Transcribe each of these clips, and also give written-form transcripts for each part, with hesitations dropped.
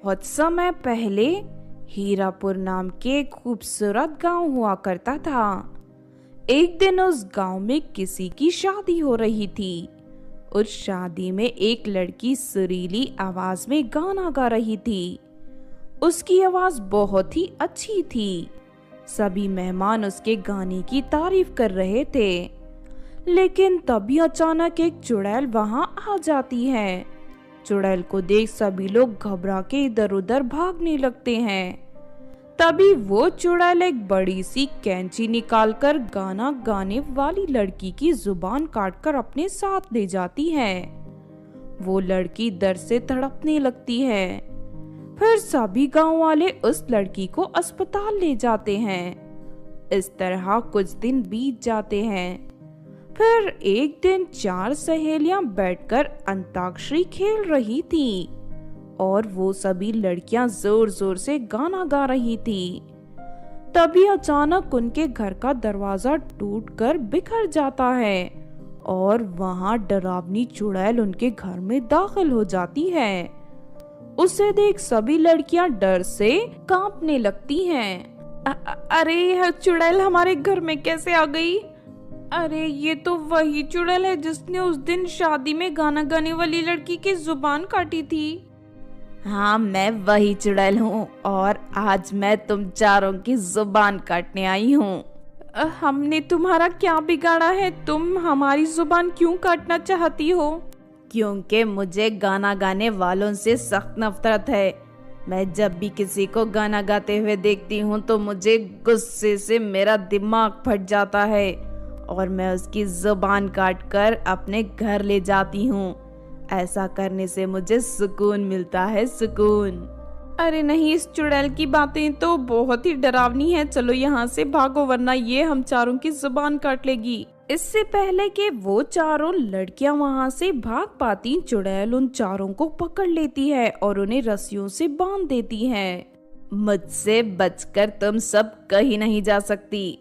बहुत समय पहले हीरापुर नाम के एक खूबसूरत गांव हुआ करता था। एक दिन उस गांव में किसी की शादी हो रही थी। उस शादी में एक लड़की सुरीली आवाज में गाना गा रही थी। उसकी आवाज बहुत ही अच्छी थी। सभी मेहमान उसके गाने की तारीफ कर रहे थे। लेकिन तभी अचानक एक चुड़ैल वहां आ जाती है। चुड़ैल को देख सभी लोग घबरा के इधर उधर भागने लगते हैं। तभी वो चुड़ैल एक बड़ी सी कैंची निकालकर गाना गाने वाली लड़की की जुबान काटकर अपने साथ ले जाती है। वो लड़की दर्द से तड़पने लगती है। फिर सभी गांव वाले उस लड़की को अस्पताल ले जाते हैं। इस तरह कुछ दिन बीत जाते हैं। फिर एक दिन 4 सहेलियां बैठकर अंताक्षरी खेल रही थी और वो सभी लड़कियां जोर जोर से गाना गा रही थी। तभी अचानक उनके घर का दरवाजा टूटकर बिखर जाता है और वहां डरावनी चुड़ैल उनके घर में दाखिल हो जाती है। उसे देख सभी लड़कियां डर से कांपने लगती हैं। अरे यह चुड़ैल हमारे घर में कैसे आ गई? अरे ये तो वही चुड़ैल है जिसने उस दिन शादी में गाना गाने वाली लड़की की जुबान काटी थी। हाँ, मैं वही चुड़ैल हूँ और आज मैं तुम चारों की जुबान काटने आई हूँ। हमने तुम्हारा क्या बिगाड़ा है? तुम हमारी जुबान क्यों काटना चाहती हो? क्योंकि मुझे गाना गाने वालों से सख्त नफरत है। मैं जब भी किसी को गाना गाते हुए देखती हूँ तो मुझे गुस्से से मेरा दिमाग फट जाता है और मैं उसकी जुबान काटकर अपने घर ले जाती हूँ। ऐसा करने से मुझे सुकून मिलता है, सुकून। अरे नहीं, इस चुड़ैल की बातें तो बहुत ही डरावनी है। चलो यहाँ से भागो वरना ये हम चारों की जुबान काट लेगी। इससे पहले कि वो चारों लड़कियां वहाँ से भाग पाती, चुड़ैल उन चारों को पकड़ लेती है और उन्हें रस्सियों से बांध देती है। मुझसे बचकर तुम सब कहीं नहीं जा सकती।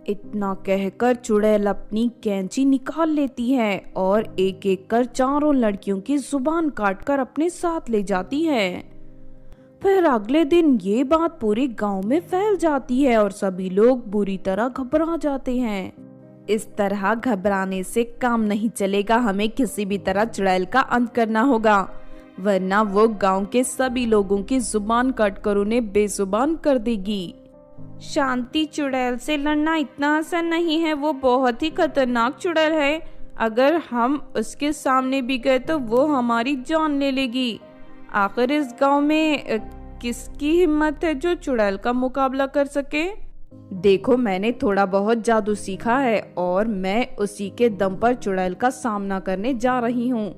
इतना कहकर चुड़ैल अपनी कैंची निकाल लेती है और एक एक कर चारों लड़कियों की जुबान काटकर अपने साथ ले जाती है। फिर अगले दिन ये बात पूरे गांव में फैल जाती है और सभी लोग बुरी तरह घबरा जाते हैं। इस तरह घबराने से काम नहीं चलेगा। हमें किसी भी तरह चुड़ैल का अंत करना होगा, वरना वो गांव के सभी लोगों की जुबान काटकर उन्हें बेजुबान कर देगी। शांति चुड़ैल से लड़ना इतना आसान नहीं है। वो बहुत ही खतरनाक चुड़ैल है। अगर हम उसके सामने भी गए तो वो हमारी जान ले लेगी। आखिर इस गांव में किसकी हिम्मत है जो चुड़ैल का मुकाबला कर सके? देखो, मैंने थोड़ा बहुत जादू सीखा है और मैं उसी के दम पर चुड़ैल का सामना करने जा रही हूँ।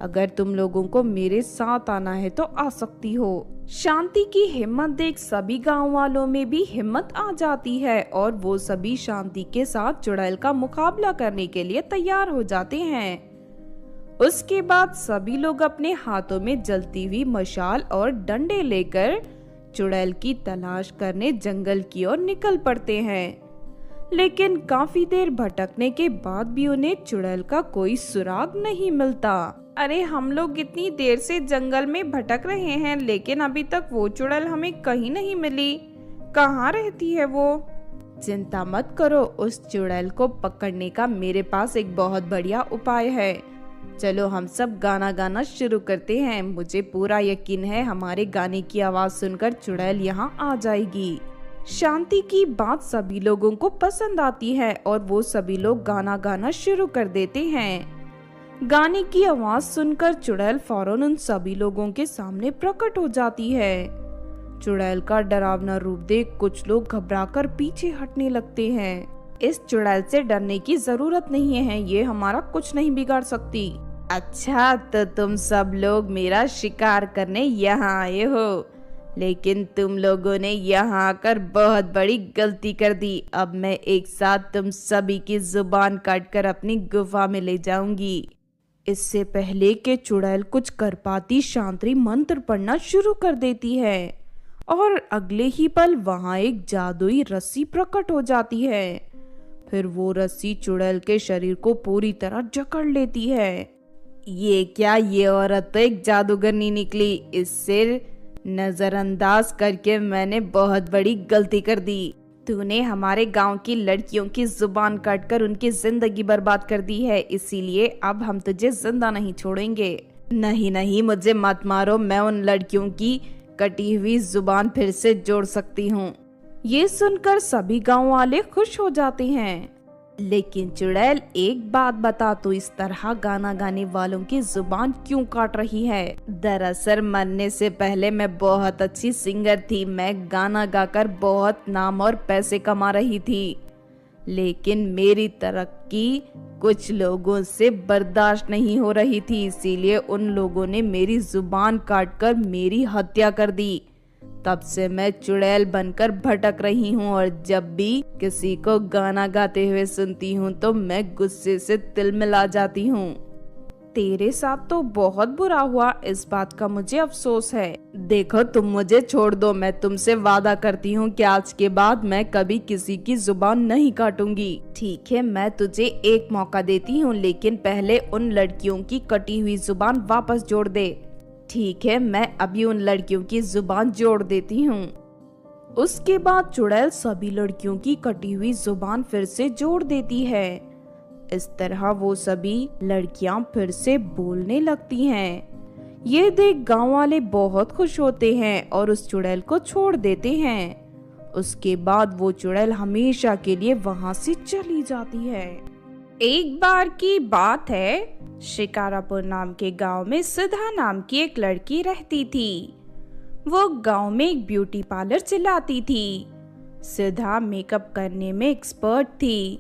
अगर तुम लोगों को मेरे साथ आना है तो आ सकती हो। शांति की हिम्मत देख सभी गांव वालों में भी हिम्मत आ जाती है और वो सभी शांति के साथ चुड़ैल का मुकाबला करने के लिए तैयार हो जाते हैं। उसके बाद सभी लोग अपने हाथों में जलती हुई मशाल और डंडे लेकर चुड़ैल की तलाश करने जंगल की ओर निकल पड़ते हैं। लेकिन काफी देर भटकने के बाद भी उन्हें चुड़ैल का कोई सुराग नहीं मिलता। अरे हम लोग इतनी देर से जंगल में भटक रहे हैं लेकिन अभी तक वो चुड़ैल हमें कहीं नहीं मिली। कहाँ रहती है वो? चिंता मत करो, उस चुड़ैल को पकड़ने का मेरे पास एक बहुत बढ़िया उपाय है। चलो हम सब गाना गाना शुरू करते हैं। मुझे पूरा यकीन है हमारे गाने की आवाज सुनकर चुड़ैल यहाँ आ जाएगी। शांति की बात सभी लोगों को पसंद आती है और वो सभी लोग गाना गाना शुरू कर देते हैं। गाने की आवाज सुनकर चुड़ैल फौरन उन सभी लोगों के सामने प्रकट हो जाती है। चुड़ैल का डरावना रूप देख कुछ लोग घबराकर पीछे हटने लगते हैं। इस चुड़ैल से डरने की जरूरत नहीं है, ये हमारा कुछ नहीं बिगाड़ सकती। अच्छा, तो तुम सब लोग मेरा शिकार करने यहाँ आए हो, लेकिन तुम लोगों ने यहाँ आकर बहुत बड़ी गलती कर दी। अब मैं एक साथ तुम सभी की जुबान काटकर अपनी गुफा में ले जाऊंगी। इससे पहले कि चुड़ैल कुछ कर पाती, शांति मंत्र पढ़ना शुरू कर देती है और अगले ही पल वहां एक जादुई रस्सी प्रकट हो जाती है। फिर वो रस्सी चुड़ैल के शरीर को पूरी तरह जकड़ लेती है। ये क्या, ये औरत तो एक जादूगरनी निकली। इससे नजरअंदाज करके मैंने बहुत बड़ी गलती कर दी। तूने हमारे गांव की लड़कियों की जुबान काटकर उनकी जिंदगी बर्बाद कर दी है, इसीलिए अब हम तुझे जिंदा नहीं छोड़ेंगे। नहीं नहीं, मुझे मत मारो, मैं उन लड़कियों की कटी हुई जुबान फिर से जोड़ सकती हूँ। ये सुनकर सभी गांव वाले खुश हो जाते हैं। लेकिन चुड़ैल, एक बात बता, तू इस तरह गाना गाने वालों की जुबान क्यों काट रही है? दरअसल मरने से पहले मैं बहुत अच्छी सिंगर थी। मैं गाना गाकर बहुत नाम और पैसे कमा रही थी, लेकिन मेरी तरक्की कुछ लोगों से बर्दाश्त नहीं हो रही थी, इसीलिए उन लोगों ने मेरी जुबान काटकर मेरी हत्या कर दी। तब से मैं चुड़ैल बनकर भटक रही हूँ और जब भी किसी को गाना गाते हुए सुनती हूँ तो मैं गुस्से से तिलमिला जाती हूँ। तेरे साथ तो बहुत बुरा हुआ, इस बात का मुझे अफसोस है। देखो, तुम मुझे छोड़ दो, मैं तुमसे वादा करती हूँ कि आज के बाद मैं कभी किसी की जुबान नहीं काटूंगी। ठीक है, मैं तुझे एक मौका देती हूँ, लेकिन पहले उन लड़कियों की कटी हुई जुबान वापस जोड़ दे। ठीक है, मैं अभी उन लड़कियों की जुबान जोड़ देती हूँ। उसके बाद चुड़ैल सभी लड़कियों की कटी हुई जुबान फिर से जोड़ देती है। इस तरह वो सभी लड़कियां फिर से बोलने लगती हैं। ये देख गांव वाले बहुत खुश होते हैं और उस चुड़ैल को छोड़ देते हैं। उसके बाद वो चुड़ैल हमेशा के लिए वहां से चली जाती है। एक बार की बात है, शिकारापुर नाम के गांव में सुधा नाम की एक लड़की रहती थी। वो गांव में एक ब्यूटी पार्लर चलाती थी। सुधा मेकअप करने में एक्सपर्ट थी,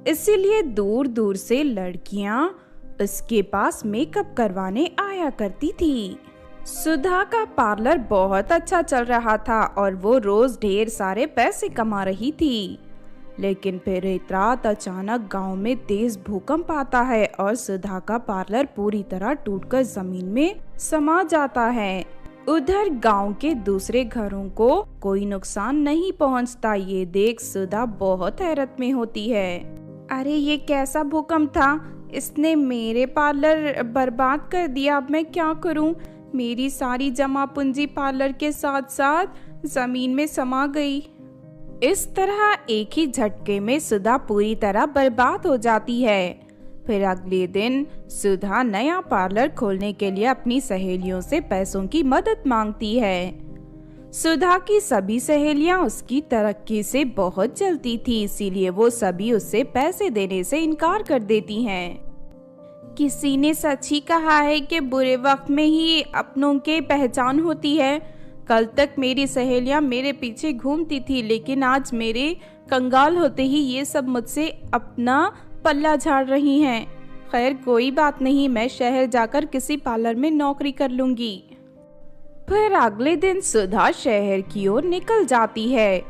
इसीलिए दूर दूर से लड़कियां उसके पास मेकअप करवाने आया करती थी। सुधा का पार्लर बहुत अच्छा चल रहा था और वो रोज ढेर सारे पैसे कमा रही थी। लेकिन फिर एक रात अचानक गांव में तेज भूकंप आता है और सुधा का पार्लर पूरी तरह टूटकर जमीन में समा जाता है। उधर गांव के दूसरे घरों को कोई नुकसान नहीं पहुंचता। ये देख सुधा बहुत हैरत में होती है। अरे ये कैसा भूकंप था, इसने मेरे पार्लर बर्बाद कर दिया। अब मैं क्या करूं? मेरी सारी जमा पूंजी पार्लर के साथ साथ जमीन में समा गई। इस तरह एक ही झटके में सुधा पूरी तरह बर्बाद हो जाती है। फिर अगले दिन सुधा नया पार्लर खोलने के लिए अपनी सहेलियों से पैसों की मदद मांगती है। सुधा की सभी सहेलियां उसकी तरक्की से बहुत जलती थी, इसीलिए वो सभी उससे पैसे देने से इनकार कर देती हैं। किसी ने सच ही कहा है कि बुरे वक्त में ही अपनों की पहचान होती है। कल तक मेरी सहेलियां मेरे पीछे घूमती थी, लेकिन आज मेरे कंगाल होते ही ये सब मुझसे अपना पल्ला झाड़ रही हैं। खैर कोई बात नहीं, मैं शहर जाकर किसी पार्लर में नौकरी कर लूंगी। फिर अगले दिन सुधा शहर की ओर निकल जाती है।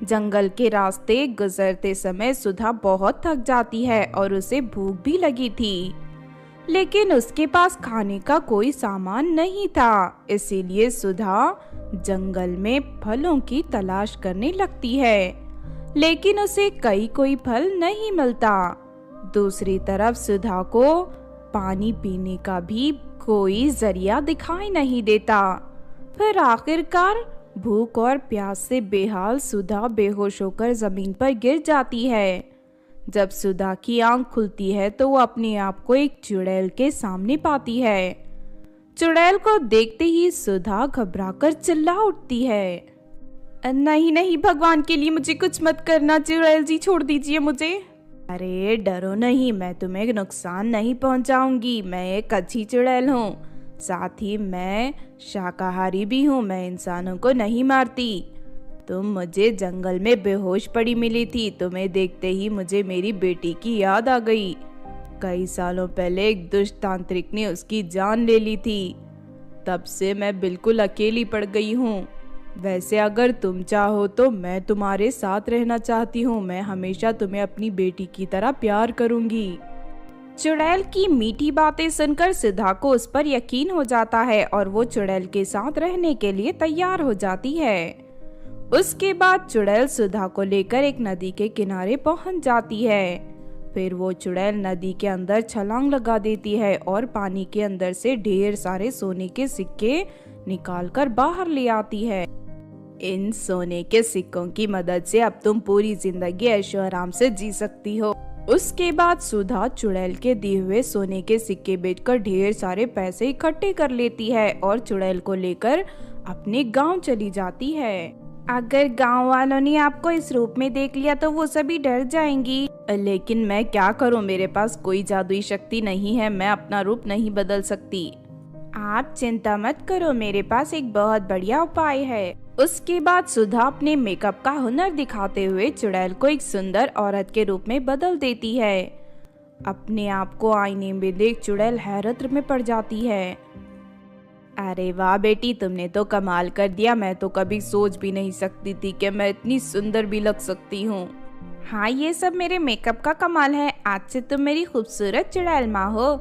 जंगल के रास्ते गुजरते समय सुधा बहुत थक जाती है और उसे भूख भी लगी थी, लेकिन उसके पास खाने का कोई सामान नहीं था। इसीलिए सुधा जंगल में फलों की तलाश करने लगती है, लेकिन उसे कोई फल नहीं मिलता। दूसरी तरफ सुधा को पानी पीने का भी कोई जरिया दिखाई नहीं देता। फिर आखिरकार भूख और प्यास से बेहाल सुधा बेहोश होकर जमीन पर गिर जाती है। जब सुधा की आंख खुलती है तो वो अपने आप को एक चुड़ैल के सामने पाती है। चुड़ैल को देखते ही सुधा घबराकर चिल्ला उठती है। नहीं नहीं, भगवान के लिए मुझे कुछ मत करना, चुड़ैल जी छोड़ दीजिए मुझे। अरे डरो नहीं, मैं तुम्हें नुकसान नहीं पहुंचाऊंगी। मैं एक अच्छी चुड़ैल हूँ, साथ ही मैं शाकाहारी भी हूँ। मैं इंसानों को नहीं मारती। तुम मुझे जंगल में बेहोश पड़ी मिली थी, तुम्हें देखते ही मुझे मेरी बेटी की याद आ गई। कई सालों पहले एक दुष्ट तांत्रिक ने उसकी जान ले ली थी। तब से मैं बिल्कुल अकेली पड़ गई हूँ। वैसे अगर तुम चाहो तो मैं तुम्हारे साथ रहना चाहती हूँ। मैं हमेशा तुम्हें अपनी बेटी की तरह प्यार करूंगी। चुड़ैल की मीठी बातें सुनकर सुधा को उस पर यकीन हो जाता है और वो चुड़ैल के साथ रहने के लिए तैयार हो जाती है। उसके बाद चुड़ैल सुधा को लेकर एक नदी के किनारे पहुंच जाती है। फिर वो चुड़ैल नदी के अंदर छलांग लगा देती है और पानी के अंदर से ढेर सारे सोने के सिक्के निकाल कर बाहर ले आती है। इन सोने के सिक्कों की मदद से अब तुम पूरी जिंदगी ऐशो आराम से जी सकती हो। उसके बाद सुधा चुड़ैल के दिए हुए सोने के सिक्के बेचकर ढेर सारे पैसे इकट्ठे कर लेती है और चुड़ैल को लेकर अपने गांव चली जाती है। अगर गांव वालों ने आपको इस रूप में देख लिया तो वो सभी डर जाएंगी, लेकिन मैं क्या करूं, मेरे पास कोई जादुई शक्ति नहीं है, मैं अपना रूप नहीं बदल सकती। आप चिंता मत करो, मेरे पास एक बहुत बढ़िया उपाय है। उसके बाद सुधा अपने मेकअप का हुनर दिखाते हुए चुड़ैल को एक सुंदर औरत के रूप में बदल देती है। अपने आप को आईने में देख चुड़ैल हैरत में पड़ जाती है। अरे वाह बेटी, तुमने तो कमाल कर दिया, मैं तो कभी सोच भी नहीं सकती थी कि मैं इतनी सुंदर भी लग सकती हूँ। हाँ, ये सब मेरे मेकअप का कमाल है। आज से तुम मेरी खूबसूरत चुड़ैल माँ हो।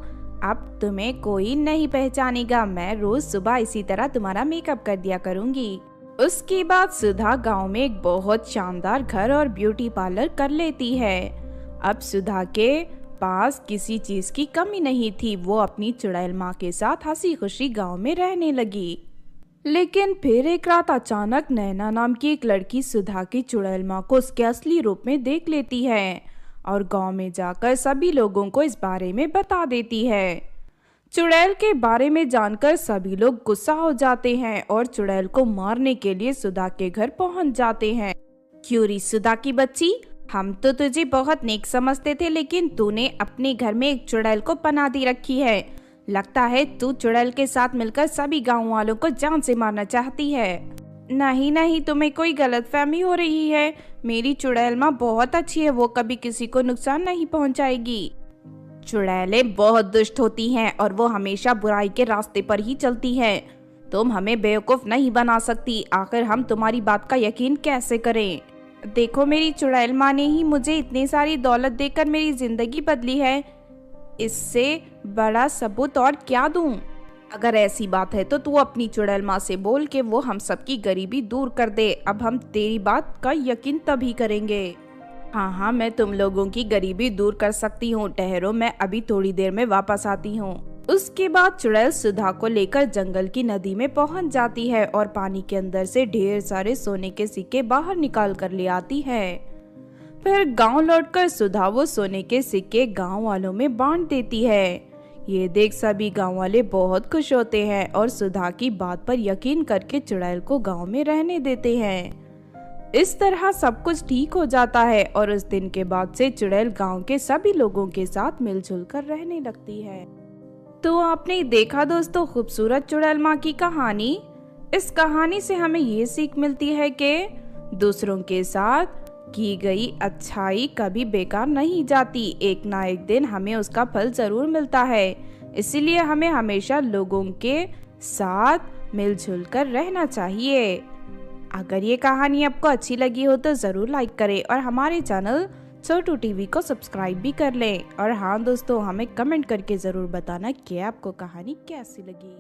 अब तुम्हें कोई नहीं पहचानेगा। मैं रोज सुबह इसी तरह तुम्हारा मेकअप कर दिया करूँगी। उसके बाद सुधा गांव में एक बहुत शानदार घर और ब्यूटी पार्लर कर लेती है। अब सुधा के पास किसी चीज की कमी नहीं थी। वो अपनी चुड़ैल माँ के साथ हंसी खुशी गांव में रहने लगी। लेकिन फिर एक रात अचानक नैना नाम की एक लड़की सुधा की चुड़ैल माँ को उसके असली रूप में देख लेती है और गांव में जाकर सभी लोगों को इस बारे में बता देती है। चुड़ैल के बारे में जानकर सभी लोग गुस्सा हो जाते हैं और चुड़ैल को मारने के लिए सुधा के घर पहुंच जाते हैं। क्यों री सुधा की बच्ची, हम तो तुझे बहुत नेक समझते थे, लेकिन तूने अपने घर में एक चुड़ैल को पनाह दी रखी है। लगता है तू चुड़ैल के साथ मिलकर सभी गांव वालों को जान से मारना चाहती है। नहीं नहीं, तुम्हें कोई गलतफहमी हो रही है। मेरी चुड़ैल माँ बहुत अच्छी है, वो कभी किसी को नुकसान नहीं पहुँचाएगी। चुड़ैलें बहुत दुष्ट होती हैं और वो हमेशा बुराई के रास्ते पर ही चलती हैं। तुम हमें बेवकूफ नहीं बना सकती। आखिर हम तुम्हारी बात का यकीन कैसे करें? देखो, मेरी चुड़ैल माँ ने ही मुझे इतनी सारी दौलत देकर मेरी जिंदगी बदली है। इससे बड़ा सबूत और क्या दूं? अगर ऐसी बात है तो तू अपनी चुड़ैल माँ से बोल के वो हम सबकी गरीबी दूर कर दे। अब हम तेरी बात का यकीन तभी करेंगे। हाँ, मैं तुम लोगों की गरीबी दूर कर सकती हूँ। ठहरो, मैं अभी थोड़ी देर में वापस आती हूँ। उसके बाद चुड़ैल सुधा को लेकर जंगल की नदी में पहुँच जाती है और पानी के अंदर से ढेर सारे सोने के सिक्के बाहर निकाल कर ले आती है। फिर गांव लौटकर सुधा वो सोने के सिक्के गांव वालों में बांट देती है। ये देख सभी गांव वाले बहुत खुश होते हैं और सुधा की बात पर यकीन करके चुड़ैल को गांव में रहने देते हैं। इस तरह सब कुछ ठीक हो जाता है और उस दिन के बाद से चुड़ैल गांव के सभी लोगों के साथ मिलजुल कर रहने लगती है। तो आपने देखा दोस्तों, खूबसूरत चुड़ैल माँ की कहानी। इस कहानी से हमें ये सीख मिलती है कि दूसरों के साथ की गई अच्छाई कभी बेकार नहीं जाती। एक ना एक दिन हमें उसका फल जरूर मिलता है। इसीलिए हमें हमेशा लोगों के साथ मिलजुल कर रहना चाहिए। अगर ये कहानी आपको अच्छी लगी हो तो ज़रूर लाइक करें और हमारे चैनल छोटू टीवी को सब्सक्राइब भी कर लें। और हाँ दोस्तों, हमें कमेंट करके ज़रूर बताना कि आपको कहानी कैसी लगी।